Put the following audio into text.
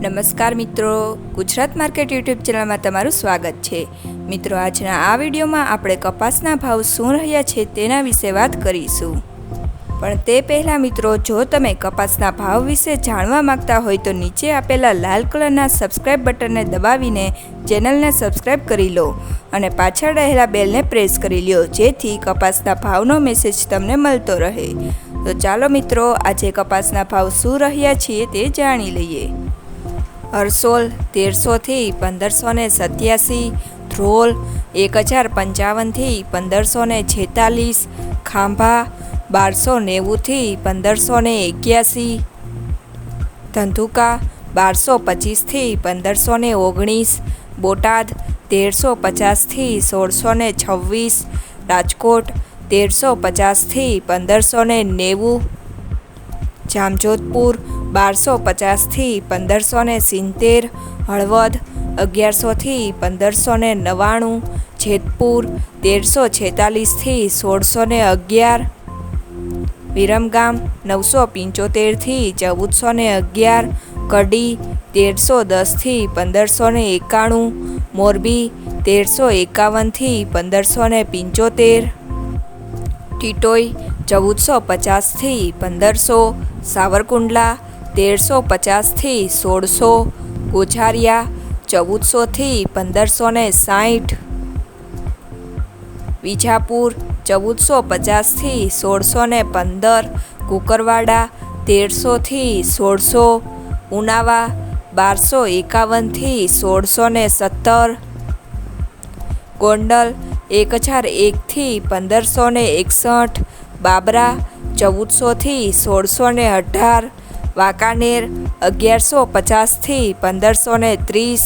નમસ્કાર મિત્રો, Gujarat market YouTube ચેનલમાં તમારું સ્વાગત છે। મિત્રો, આજના આ વિડીયોમાં આપણે કપાસના ભાવ શું રહ્યા છે તેના વિશે વાત કરીશું। પણ તે પહેલાં મિત્રો, જો તમે કપાસના ભાવ વિશે જાણવા માંગતા હોય તો નીચે આપેલા લાલ કલરના સબસ્ક્રાઇબ બટનને દબાવીને ચેનલને સબસ્ક્રાઇબ કરી લો અને પાછળ રહેલા બેલને પ્રેસ કરી લો, જેથી કપાસના ભાવનો મેસેજ તમને મળતો રહે। તો ચાલો મિત્રો, આજે કપાસના ભાવ શું રહ્યા છે તે જાણી લઈએ। હરસોલ 1300 થી 1587, ધ્રોલ 1055 થી 1546, ખાંભા 1290 થી 1581, ધંધુકા 1225 થી 1519, બોટાદ 1350 થી 1626, રાજકોટ 1350 થી 1590, જામજોધપુર 1250 થી 1570, હળવદ 1100 થી 1599, જેતપુર 1346 થી 1611, વિરમગામ 975 થી 1411, કડી 1310 થી 1591, મોરબી 1351 થી 1575, ટીટોઈ 1450 થી 1500, સાવરકુંડલા 1350 થી 1600, ગોઝારિયા 1400 થી 1560, વિજાપુર 1450 થી 1615, કુકરવાડા 1300 થી 1600, ઉનાવા 1251 થી 1617, ગોંડલ 1001 થી 1561, બાબરા 1400 થી 1618, વાંકાનેર 1150 થી 1530।